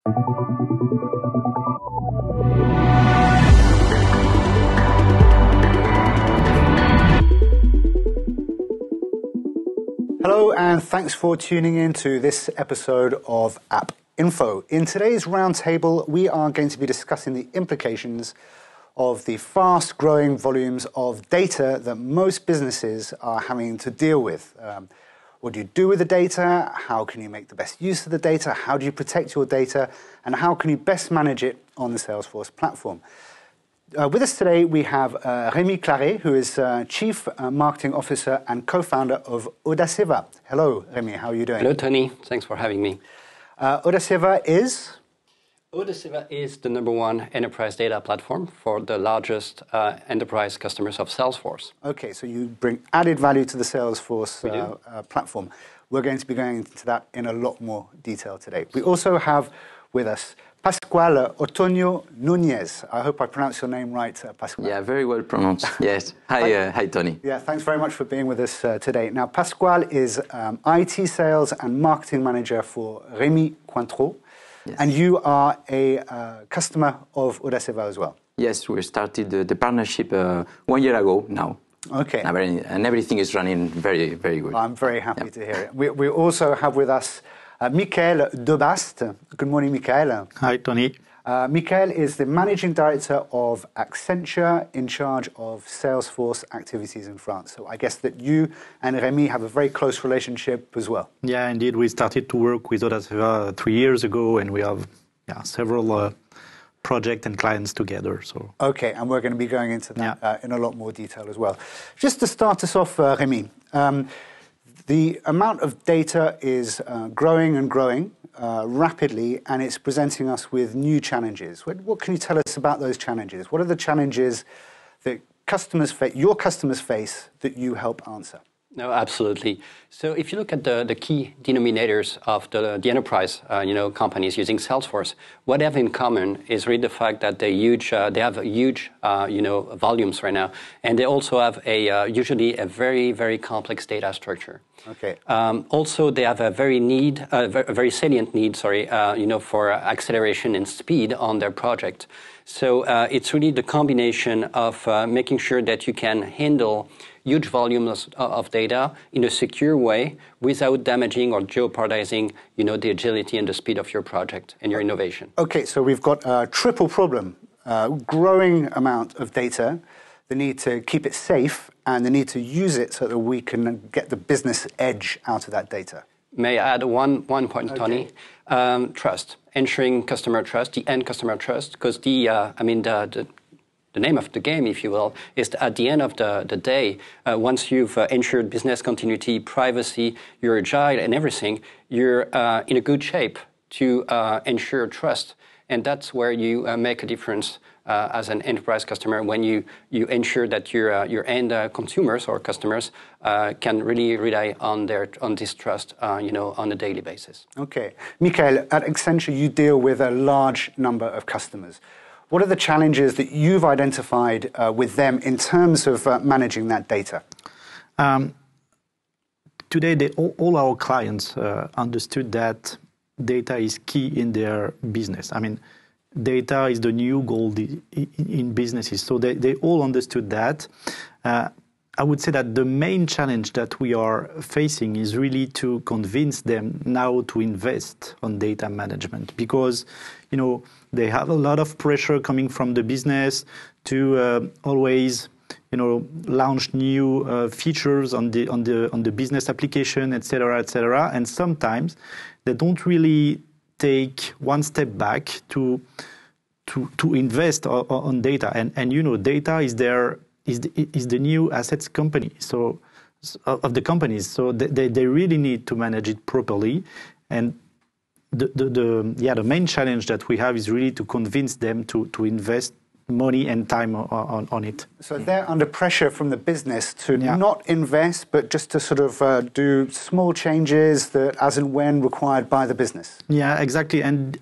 Hello, and thanks for tuning in to this episode of App Info. In today's roundtable, we are going to be discussing the implications of the fast-growing volumes of data that most businesses are having to deal with. What do you do with the data? How can you make the best use of the data? How do you protect your data? And how can you best manage it on the Salesforce platform? With us today, we have Rémi Claret, who is Chief Marketing Officer and co-founder of Odaceva. Hello, Rémi. How are you doing? Hello, Tony. Thanks for having me. Odaceva is? Odaceva is the #1 enterprise data platform for the largest enterprise customers of Salesforce. Okay, so you bring added value to the Salesforce platform. We're going to be going into that in a lot more detail today. We also have with us Pascual Otoño Núñez. I hope I pronounced your name right, Pascual. Yeah, very well pronounced. Yes. Hi, Tony. Yeah, thanks very much for being with us today. Now, Pascual is IT sales and marketing manager for Rémy Cointreau. Yes. And you are a customer of Odaceva as well. Yes, we started the partnership 1 year ago now. Okay. And everything is running very, very good. I'm very happy to hear it. We also have with us Michael Debaste. Good morning, Michael. Hi, Tony. Michael is the Managing Director of Accenture in charge of Salesforce activities in France. So I guess that you and Rémi have a very close relationship as well. Yeah, indeed. We started to work with Odaceva 3 years ago, and we have several projects and clients together. So. Okay, and we're going to be going into that in a lot more detail as well. Just to start us off, Rémi, the amount of data is growing and growing rapidly, and it's presenting us with new challenges. What can you tell us about those challenges? What are the challenges that your customers face that you help answer? No, absolutely. So if you look at the key denominators of the enterprise companies using Salesforce, what they have in common is really the fact that they have huge volumes right now, and they also have usually a very, very complex data structure. Okay. Also, they have a very salient need, for acceleration and speed on their project. So it's really the combination of making sure that you can handle huge volumes of data in a secure way without damaging or jeopardizing, the agility and the speed of your project and your innovation. Okay, so we've got a triple problem: growing amount of data, the need to keep it safe, and the need to use it so that we can get the business edge out of that data. May I add one point, Tony? Trust, ensuring customer trust, the end customer trust, because the name of the game, if you will, is at the end of the day, once you've ensured business continuity, privacy, you're agile and everything, you're in a good shape to ensure trust. And that's where you make a difference as an enterprise customer when you ensure that your end consumers or customers can really rely on this trust, on a daily basis. Okay. Michael, at Accenture, you deal with a large number of customers. What are the challenges that you've identified with them in terms of managing that data? Today, all our clients understood that data is key in their business. I mean, data is the new gold in businesses. So they all understood that. I would say that the main challenge that we are facing is really to convince them now to invest on data management, because, they have a lot of pressure coming from the business to always, launch new features on the business application, et cetera, and sometimes they don't really take one step back to invest on data, and data is the new assets company of the companies, so they really need to manage it properly. And the main challenge that we have is really to convince them to invest money and time on it. So they're under pressure from the business to not invest, but just to sort of do small changes that as and when required by the business. Yeah, exactly. And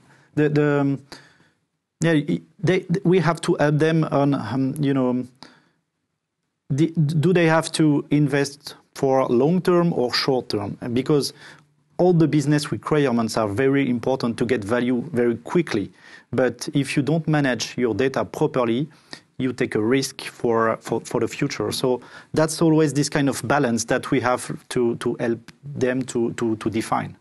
we have to help them on, do they have to invest for long term or short term? Because all the business requirements are very important to get value very quickly. But if you don't manage your data properly, you take a risk for the future. So that's always this kind of balance that we have to help them to define.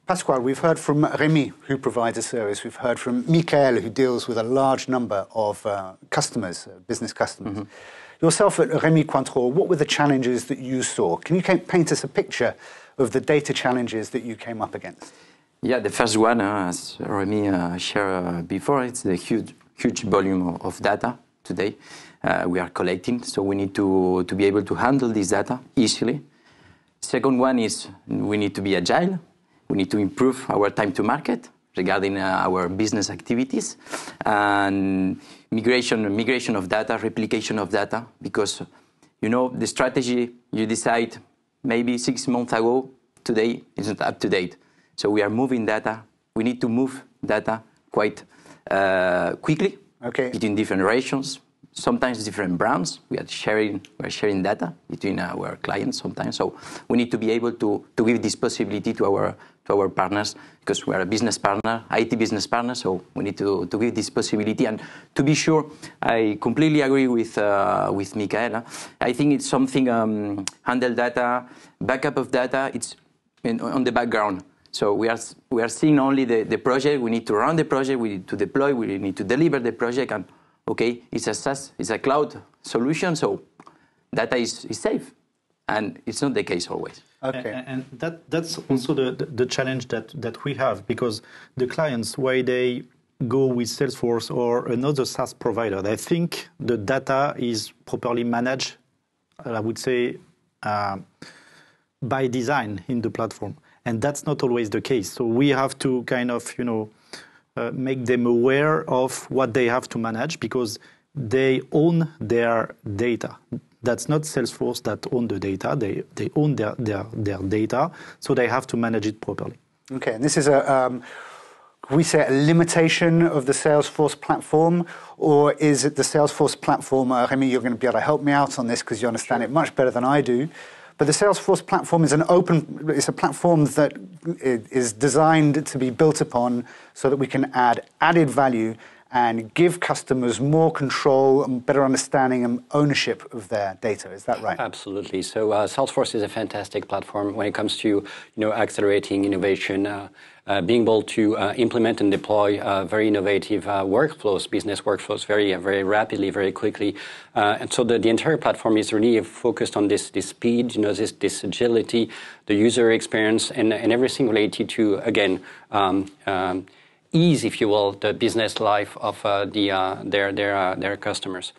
Pasquale, we've heard from Rémi, who provides a service. We've heard from Michael, who deals with a large number of customers, business customers. Mm-hmm. Yourself at Rémi Cointreau, what were the challenges that you saw? Can you paint us a picture of the data challenges that you came up against? Yeah, the first one, as Rémi shared before, it's the huge volume of data today we are collecting. So we need to be able to handle this data easily. Second one is we need to be agile. We need to improve our time to market regarding our business activities and migration of data, replication of data, because the strategy you decide maybe 6 months ago, today isn't up to date. So we are moving data. We need to move data quite quickly between different regions, sometimes different brands. We are sharing data between our clients sometimes. So we need to be able to give this possibility to our partners, because we are a business partner, IT business partner, so we need to give this possibility. And to be sure, I completely agree with Michael. I think it's something, handle data, backup of data, it's on the background. So we are seeing only the project. We need to run the project, we need to deploy, we need to deliver the project, and it's a SaaS, it's a cloud solution, so data is safe. And it's not the case always. Okay. And that's also the challenge that we have, because the clients, why they go with Salesforce or another SaaS provider, they think the data is properly managed, I would say, by design in the platform. And that's not always the case. So we have to kind of, make them aware of what they have to manage, because they own their data. That's not Salesforce that own the data. They own their data, so they have to manage it properly. Okay, and this is we say a limitation of the Salesforce platform, or is it the Salesforce platform? Rémi, you're going to be able to help me out on this because you understand it much better than I do. But the Salesforce platform is it's a platform that is designed to be built upon so that we can add added value and give customers more control and better understanding and ownership of their data. Is that right? Absolutely. So Salesforce is a fantastic platform when it comes to accelerating innovation, being able to implement and deploy very innovative workflows, business workflows, very rapidly, very quickly. And so the entire platform is really focused on this speed, this agility, the user experience, and everything related to, again, ease, if you will, the business life of their customers.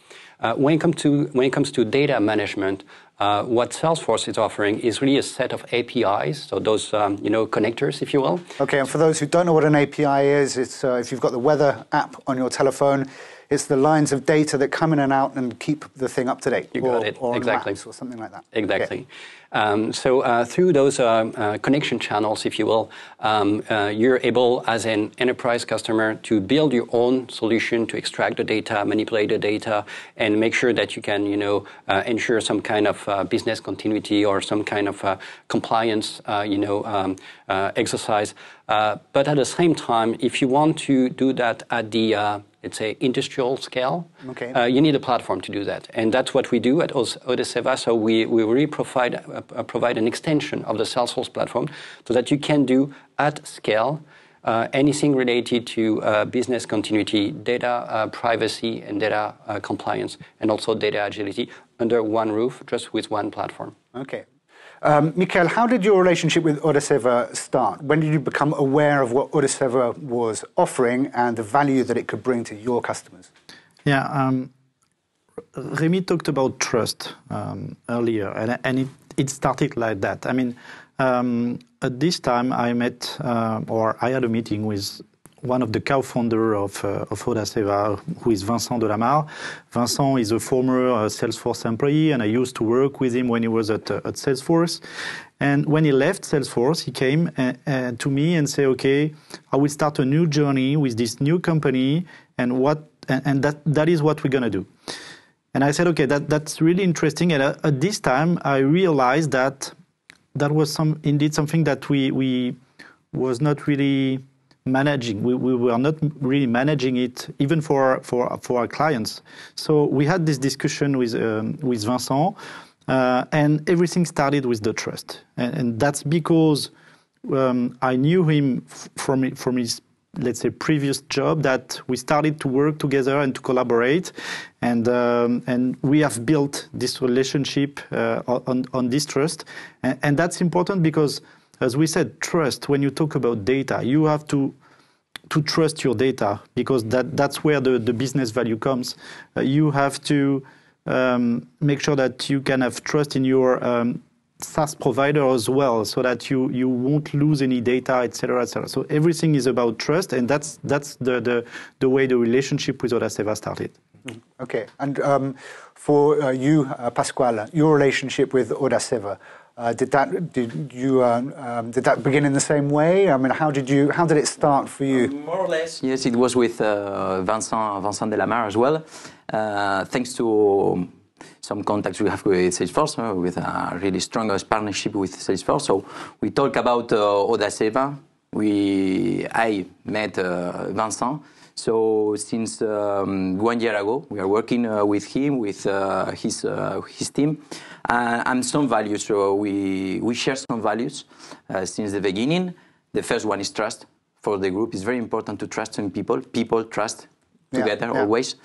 When it comes to data management, what Salesforce is offering is really a set of APIs, so those connectors, if you will. Okay, and for those who don't know what an API is, it's if you've got the weather app on your telephone, it's the lines of data that come in and out and keep the thing up to date. You got it, or exactly. Maps or something like that. Exactly. Okay. So through those connection channels, if you will, you're able, as an enterprise customer, to build your own solution to extract the data, manipulate the data, and make sure that you can, ensure some kind of business continuity or some kind of compliance, exercise. But at the same time, if you want to do that at the let's say industrial scale, you need a platform to do that, and that's what we do at Odaceva. So we really provide an extension of the Salesforce platform, so that you can do at scale anything related to business continuity, data privacy, and data compliance, and also data agility under one roof, just with one platform. Okay. Michael, how did your relationship with Odaceva start? When did you become aware of what Odaceva was offering and the value that it could bring to your customers? Yeah, Rémi talked about trust earlier, and it started like that. I mean, at this time I met, or I had a meeting with one of the co-founders of Odaceva, who is Vincent Delamare. Vincent is a former Salesforce employee, and I used to work with him when he was at Salesforce. And when he left Salesforce, he came to me and said, "Okay, I will start a new journey with this new company, and that is what we're gonna do." And I said, "Okay, that's really interesting." And at this time, I realized that that was indeed something that we was not really managing. We were not really managing it, even for our clients. So we had this discussion with Vincent, and everything started with the trust, and that's because I knew him from his, let's say, previous job, that we started to work together and to collaborate, and we have built this relationship on this trust, and that's important because, as we said, trust. When you talk about data, you have to trust your data, because that's where the business value comes. You have to make sure that you can have trust in your SaaS provider as well, so that you won't lose any data, etc., etc. So everything is about trust, and that's the way the relationship with Odaceva started. Okay, and for you, Pasquale, your relationship with Odaceva, did that begin in the same way? I mean, how did it start for you? More or less, yes. It was with Vincent Delamare as well. Thanks to some contacts we have with Salesforce, with a really strong partnership with Salesforce. So we talk about Odaceva. I met Vincent. So since 1 year ago, we are working with him, with his team, and some values. So we share some values since the beginning. The first one is trust. For the group, it's very important to trust in people. People trust together always.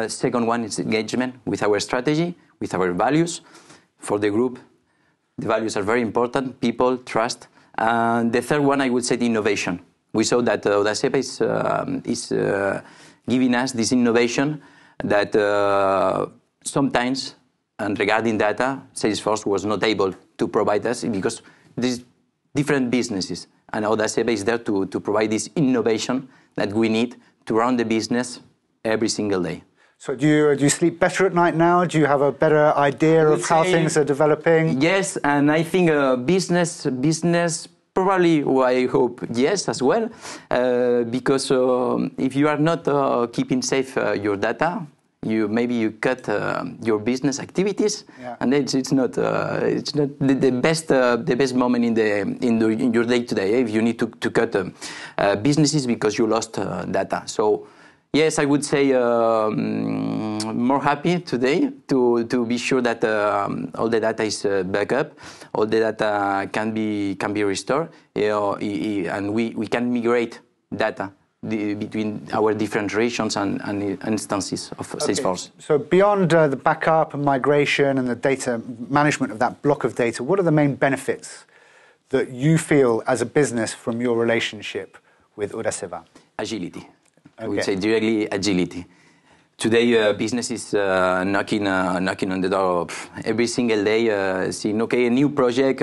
Second one is engagement with our strategy, with our values. For the group, the values are very important. People, trust. And the third one, I would say, the innovation. We saw that Odaceva is giving us this innovation that sometimes, and regarding data, Salesforce was not able to provide us, because there's different businesses, and Odaceva is there to provide this innovation that we need to run the business every single day. So do you sleep better at night now? Do you have a better idea of how things are developing? Yes, and I think business probably, I hope, yes, as well, because if you are not keeping safe your data, maybe you cut your business activities, and it's not the best moment in your day today if you need to cut businesses because you lost data. So yes, I would say more happy today to be sure that all the data is back up, all the data can be restored, and we can migrate data between our different regions and instances of Salesforce. So beyond the backup and migration and the data management of that block of data, what are the main benefits that you feel as a business from your relationship with Odaceva? Agility. I would say directly agility. Today, business is knocking on the door every single day, saying, okay, a new project,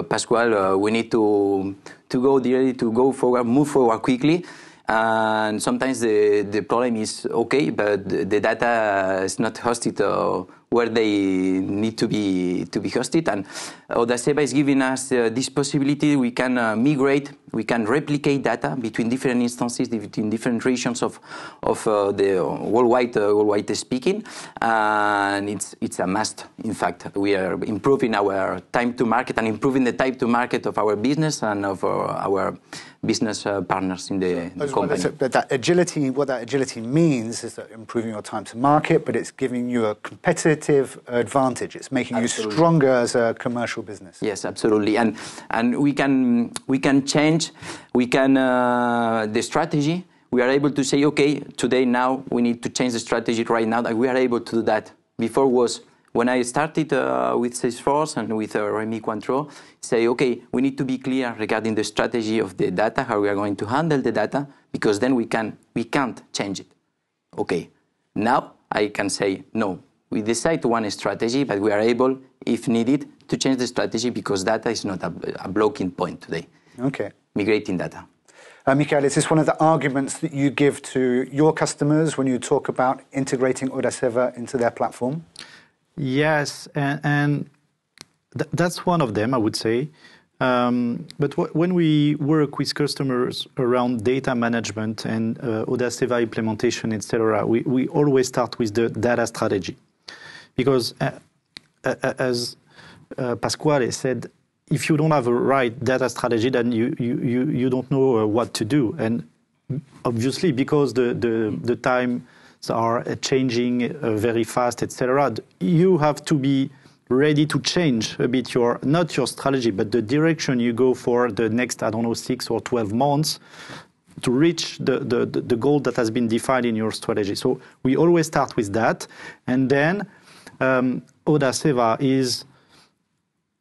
Pasquale, we need to go directly, to go forward, move forward quickly. And sometimes the problem is, okay, but the data is not hosted where they need to be hosted. And Odaceva is giving us this possibility. We can migrate, we can replicate data between different instances, between different regions of the worldwide speaking. And it's a must. In fact, we are improving our time to market and improving the time to market of our business and of our business partners in the company. But that agility, what that agility means is that improving your time to market, but it's giving you a competitive advantage. It's making you stronger as a commercial business. Yes, absolutely. And we can change, the strategy. We are able to say, okay, today, now we need to change the strategy right now. We are able to do that. Before was when I started with Salesforce and with Rémi Cointreau, say, okay, we need to be clear regarding the strategy of the data, how we are going to handle the data, because then we can't change it. Okay, now I can say, no, we decide one strategy, but we are able, if needed, to change the strategy because data is not a blocking point today. Okay. Migrating data. Michael, is this one of the arguments that you give to your customers when you talk about integrating Odaceva into their platform? Yes, and that's one of them, I would say. But when we work with customers around data management and Odaceva implementation, etc., we always start with the data strategy. Because as Pasquale said, if you don't have a right data strategy, then you don't know what to do. And obviously, because the times are changing very fast, etc., you have to be ready to change a bit not your strategy, but the direction you go for the next, 6 or 12 months to reach the goal that has been defined in your strategy. So we always start with that. And then Odaceva is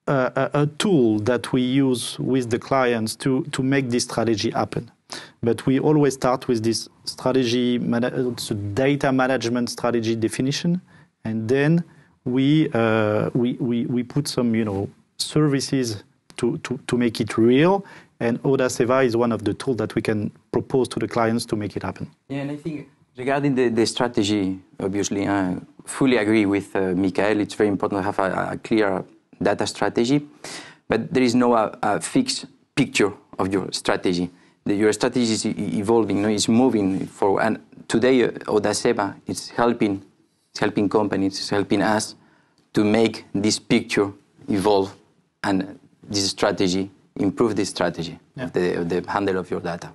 a tool that we use with the clients to make this strategy happen. But we always start with this strategy, data management strategy definition, and then we put some services to make it real. And Odaceva is one of the tools that we can propose to the clients to make it happen. Yeah, and I think regarding the strategy, obviously, I fully agree with Michael. It's very important to have a clear data strategy, but there is no fixed picture of your strategy. Your strategy is evolving, it's moving forward. And today, Odaceva is helping companies, it's helping us to make this picture evolve and this strategy, improve this strategy of the handle of your data.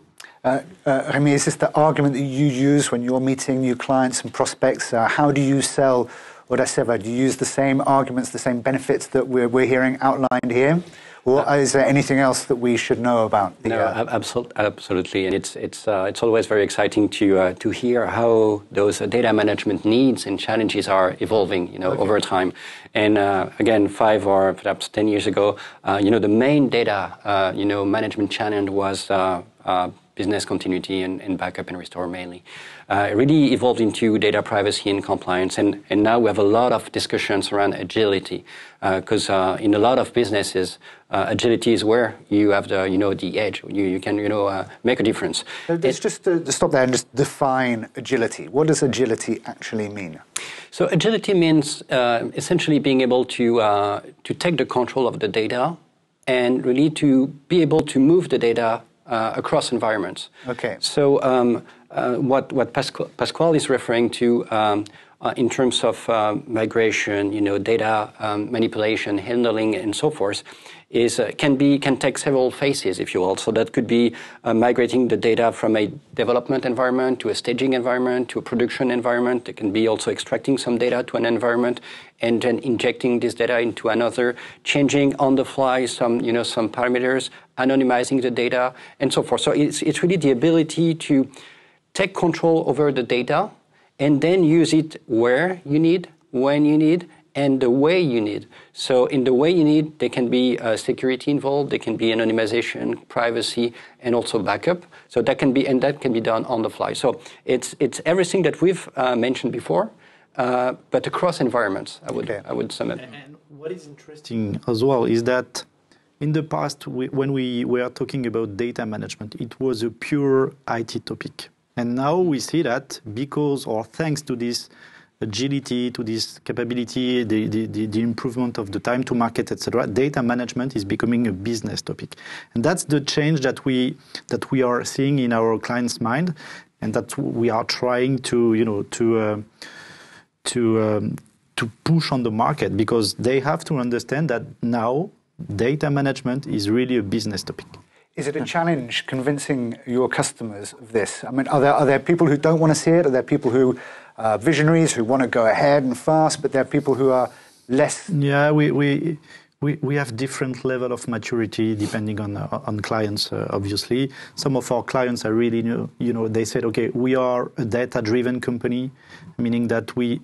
Remy, is this the argument that you use when you're meeting new clients and prospects? How do you sell Odaceva? Do you use the same arguments, the same benefits that we're hearing outlined here? Or is there anything else that we should know about? Absolutely, and it's always very exciting to hear how those data management needs and challenges are evolving, over time. And again, 5 or perhaps 10 years ago, the main data, management challenge was business continuity and backup and restore mainly. It really evolved into data privacy and compliance, and now we have a lot of discussions around agility, because in a lot of businesses, agility is where you have the edge. You can make a difference. Let's just stop there and just define agility. What does agility actually mean? So agility means essentially being able to take the control of the data and really to be able to move the data across environments. Okay. So what Pasquale is referring to in terms of migration, data manipulation, handling, and so forth, is can take several phases, if you will. So that could be migrating the data from a development environment to a staging environment to a production environment. It can be also extracting some data to an environment and then injecting this data into another, changing on the fly some parameters, anonymizing the data, and so forth. So it's really the ability to take control over the data and then use it where you need, when you need, and the way you need. So in the way you need, there can be security involved, there can be anonymization, privacy, and also backup. So that can be done on the fly. So it's everything that we've mentioned before, but across environments, I would sum it. And what is interesting as well is that in the past, when we were talking about data management, it was a pure IT topic. And now we see that because or thanks to this agility, to this capability, the improvement of the time to market, etc., data management is becoming a business topic. And that's the change that we are seeing in our clients' mind, and that we are trying to push on the market, because they have to understand that now data management is really a business topic. Is it a challenge convincing your customers of this? I mean, are there people who don't want to see it? Are there people who are visionaries who want to go ahead and fast, but there are people who are less? Yeah, we have different level of maturity depending on clients, obviously. Some of our clients are really, they said, okay, we are a data-driven company, meaning that we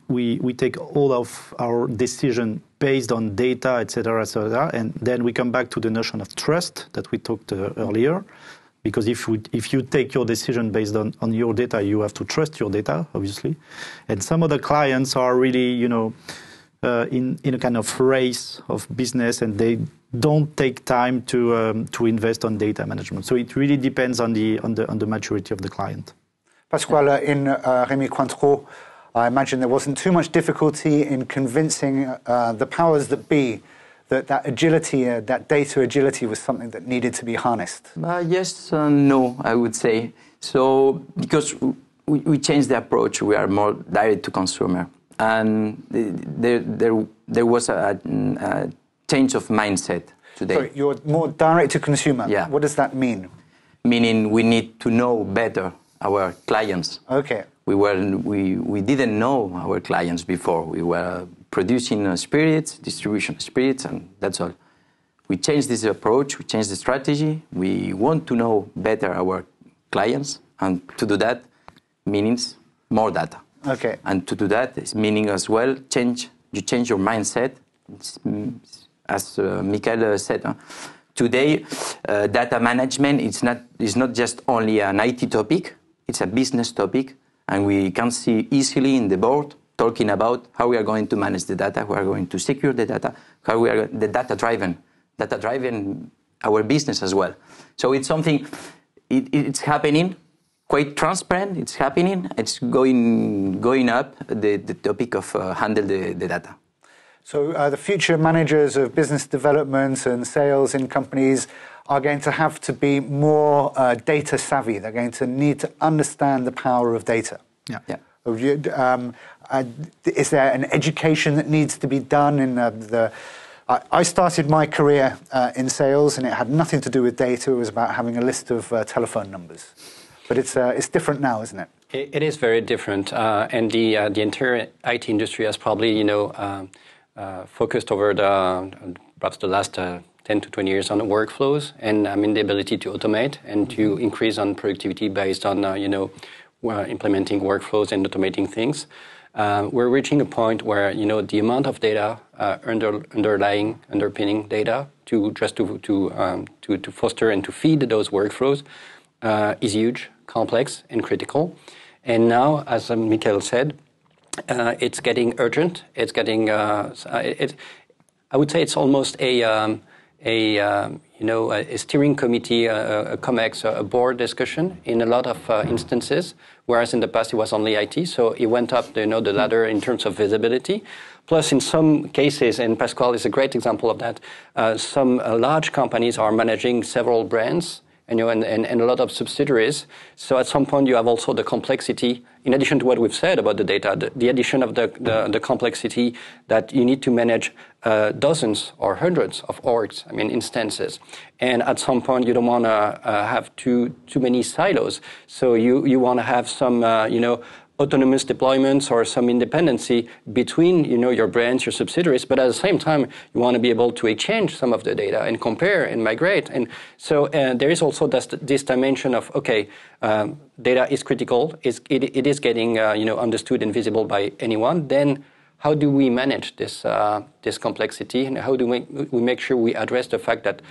take all of our decision based on data, etc., and then we come back to the notion of trust that we talked earlier. Because if you take your decision based on your data, you have to trust your data, obviously. And some of the clients are really, in a kind of race of business, and they don't take time to invest on data management. So it really depends on the maturity of the client. Pasquale, in Remy Cointreau, I imagine there wasn't too much difficulty in convincing the powers that be that agility, that data agility, was something that needed to be harnessed. Yes, no, I would say. So because we changed the approach, we are more direct to consumer. And there was a change of mindset. today. Sorry, you're more direct to consumer. Yeah. What does that mean? Meaning we need to know better our clients. Okay. We didn't know our clients before. We were producing spirits, distribution spirits, and that's all. We changed this approach, we changed the strategy. We want to know better our clients, and to do that means more data. Okay. And to do that is meaning as well you change your mindset. As Michael said, today data management is not just only an IT topic, it's a business topic, and we can see easily in the board talking about how we are going to manage the data, how we are going to secure the data, how we are the data-driven our business as well. So it's something, it's happening, quite transparent, it's happening, it's going up, the topic of handle the data. So the future managers of business development and sales in companies are going to have to be more data savvy. They're going to need to understand the power of data. Yeah. Yeah. Is there an education that needs to be done in I started my career in sales, and it had nothing to do with data. It was about having a list of telephone numbers. But it's different now, isn't it? It is very different, and the entire IT industry has probably focused over perhaps the last 10 to 20 years on workflows, and the ability to automate and to increase on productivity based on implementing workflows and automating things. We're reaching a point where the amount of data, underpinning data to foster and to feed those workflows is huge, complex, and critical. And now, as Michael said, it's getting urgent. It's getting. I would say it's almost a steering committee, a COMEX, a board discussion in a lot of instances, whereas in the past it was only IT. So it went up, the ladder in terms of visibility. Plus, in some cases, and Pasquale is a great example of that, some large companies are managing several brands, and a lot of subsidiaries. So at some point you have also the complexity, in addition to what we've said about the data, the addition of the complexity that you need to manage dozens or hundreds of orgs, instances. And at some point you don't want to have too many silos. So you want to have some, autonomous deployments or some independency between, your brands, your subsidiaries, but at the same time, you want to be able to exchange some of the data and compare and migrate. And so there is also this dimension of, data is critical, it is getting, understood and visible by anyone. Then how do we manage this complexity, and how do we make sure we address the fact that,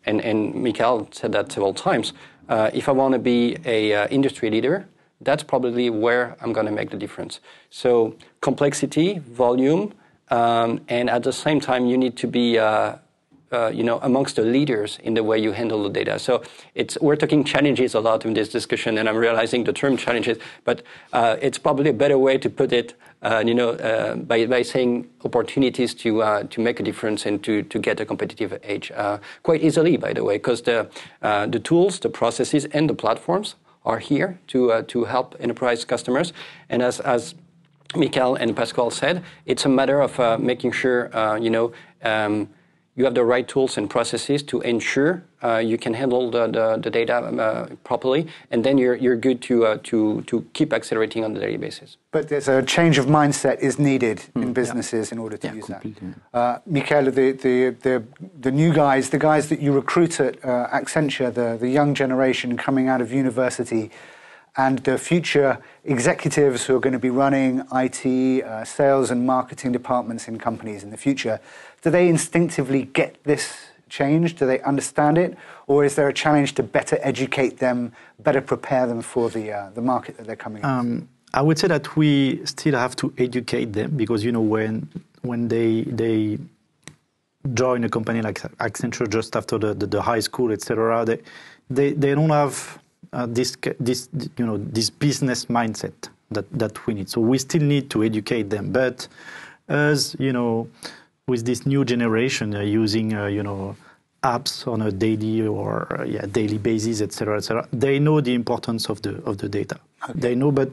and Michael said that several times, if I want to be a industry leader, that's probably where I'm going to make the difference. So complexity, volume, and at the same time, you need to be, amongst the leaders in the way you handle the data. So we're talking challenges a lot in this discussion, and I'm realizing the term challenges, but it's probably a better way to put it, by saying opportunities to make a difference and to get a competitive edge quite easily, by the way, because the tools, the processes, and the platforms are here to help enterprise customers. And as Michael and Pasquale said, it's a matter of making sure you have the right tools and processes to ensure you can handle the data properly, and then you're good to keep accelerating on a daily basis. But there's a change of mindset is needed in businesses in order to use completely. That. Michael, the new guys, the guys that you recruit at Accenture, the young generation coming out of university, and the future executives who are going to be running IT, sales and marketing departments in companies in the future, do they instinctively get this change? Do they understand it? Or is there a challenge to better educate them, better prepare them for the market that they're coming into? I would say that we still have to educate them because, when they join a company like Accenture just after the high school, etc., they don't have this business mindset that we need. So we still need to educate them. But as with this new generation using apps on a daily basis, etc., they know the importance of the data. Okay. They know, but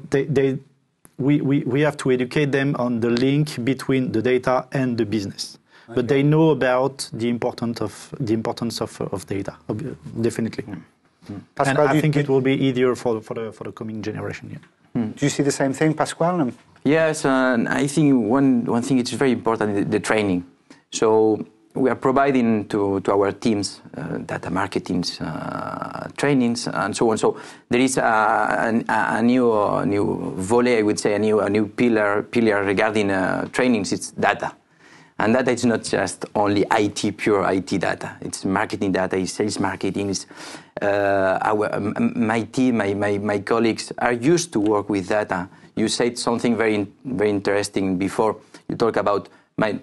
we have to educate them on the link between the data and the business. But they know about the importance of data, definitely. Pasquale, and I think it will be easier for the coming generation. Yeah. Do you see the same thing, Pasquale? Yes, and I think one thing is very important, the training. So we are providing to our teams data marketing trainings and so on. So there is a new volley, I would say, a new pillar regarding trainings. It's data. And data is not just only IT, pure IT data. It's marketing data, it's sales marketing. It's, my team, my colleagues are used to work with data. You said something very interesting before. You talk about my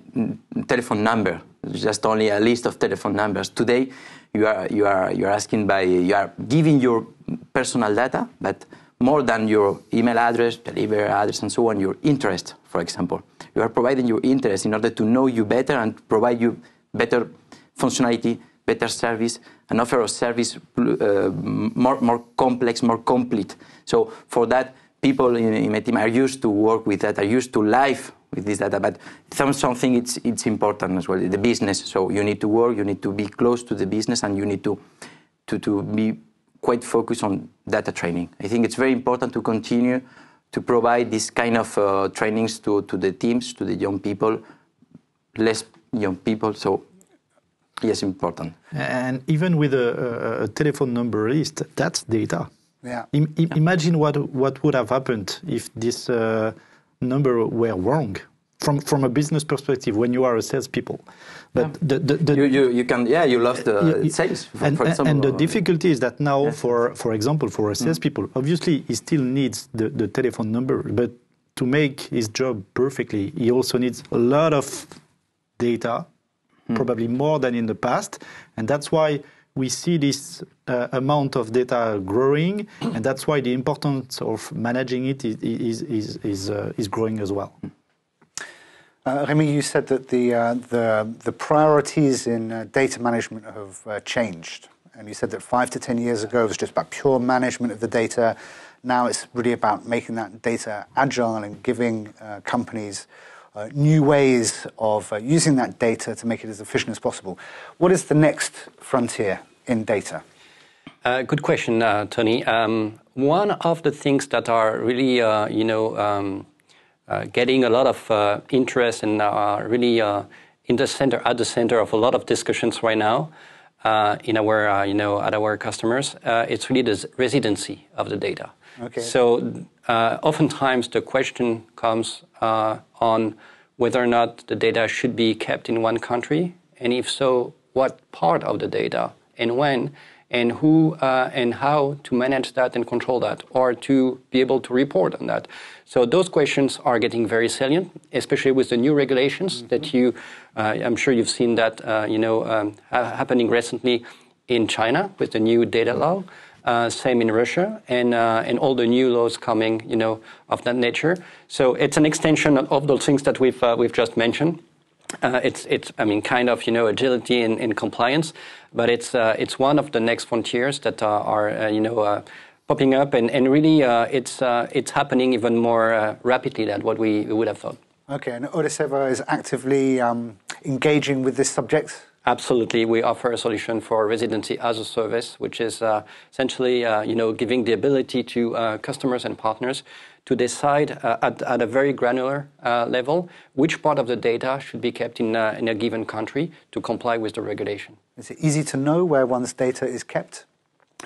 telephone number, just only a list of telephone numbers. Today, you are asking you are giving your personal data, but more than your email address, delivery address, and so on, your interest, for example. You are providing your interest in order to know you better and provide you better functionality, better service, and offer a service more complex, more complete. So for that, people in my team are used to work with that, are used to live with this data, but something it's important as well, the business. So you need to work, you need to be close to the business, and you need to be quite focused on data training. I think it's very important to continue to provide this kind of trainings to the teams, to the young people, less young people. So yes, important. And even with a telephone number list, that's data. Yeah. Imagine what would have happened if this number were wrong from a business perspective when you are a salespeople. But you lost the sales, for example. And the difficulty is that now, for example, for a salespeople, obviously he still needs the telephone number, but to make his job perfectly, he also needs a lot of data, probably more than in the past, and that's why we see this amount of data growing, and that's why the importance of managing it is growing as well. Rémi, you said that the priorities in data management have changed, and you said that 5 to 10 years ago it was just about pure management of the data. Now it's really about making that data agile and giving companies new ways of using that data to make it as efficient as possible. What is the next frontier in data? Good question, Tony. One of the things that are really, getting a lot of interest and really at the center of a lot of discussions right now in our, at our customers, it's really the residency of the data. Okay. So oftentimes the question comes on whether or not the data should be kept in one country, and if so, what part of the data, and when, and who and how to manage that and control that, or to be able to report on that. So those questions are getting very salient, especially with the new regulations that I'm sure you've seen that, happening recently in China with the new data law. Same in Russia, and all the new laws coming, of that nature. So it's an extension of those things that we've just mentioned. It's kind of, agility and compliance, but it's one of the next frontiers that are popping up, and really it's happening even more rapidly than what we would have thought. Okay, and Odeseva is actively engaging with this subject? Absolutely. We offer a solution for residency as a service, which is essentially, giving the ability to customers and partners to decide at a very granular level which part of the data should be kept in a given country to comply with the regulation. Is it easy to know where one's data is kept?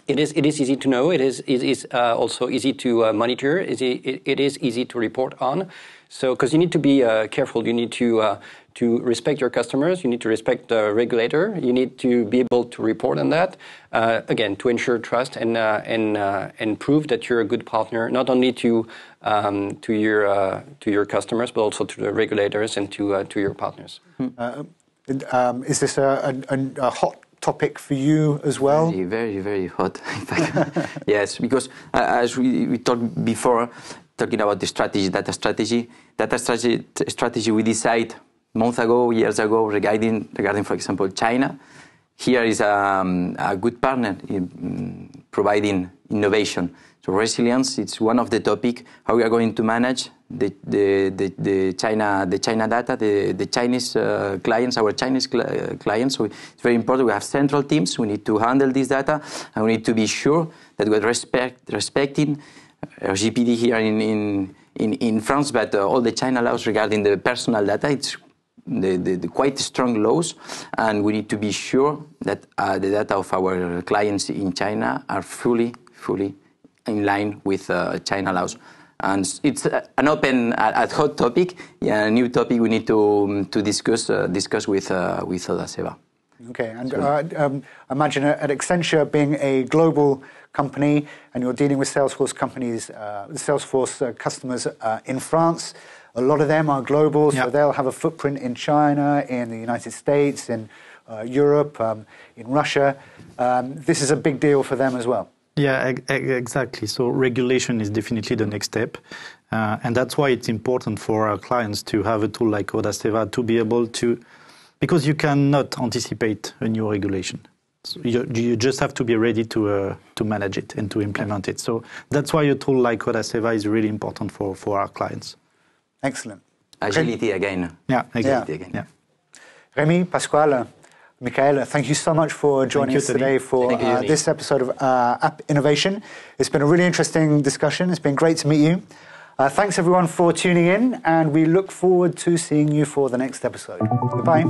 It is easy to know. It is also easy to monitor. It is easy to report on. So, because you need to be careful, you need to respect your customers, you need to respect the regulator, you need to be able to report on that. Again, to ensure trust and prove that you're a good partner, not only to your customers, but also to the regulators and to your partners. Is this a hot topic for you as well? Very, very, very hot, in fact. Yes, because as we talked before, talking about the strategy, data strategy, we decide months ago, years ago, regarding, for example, China. Here is a good partner in providing innovation. So resilience, it's one of the topic, how we are going to manage the China data, the Chinese clients, our Chinese clients. So it's very important. We have central teams. We need to handle this data, and we need to be sure that we're respecting RGPD here in France, but all the China laws regarding the personal data. It's the quite strong laws, and we need to be sure that the data of our clients in China are fully in line with China laws. And it's an open, hot topic, a new topic we need to discuss with Odaceva. Okay, and imagine at Accenture being a global company, and you're dealing with Salesforce companies, Salesforce customers in France. A lot of them are global, so they'll have a footprint in China, in the United States, in Europe, in Russia. This is a big deal for them as well. Yeah, exactly. So regulation is definitely the next step. And that's why it's important for our clients to have a tool like Odaceva to be able to, because you cannot anticipate a new regulation. So you just have to be ready to manage it and to implement it. So that's why a tool like Odaceva is really important for our clients. Excellent. Agility again. Yeah, exactly. Again. Yeah. Rémi, Pasquale, Michaela, thank you so much for joining us today for this episode of App Innovation. It's been a really interesting discussion. It's been great to meet you. Thanks everyone for tuning in, and we look forward to seeing you for the next episode. Goodbye.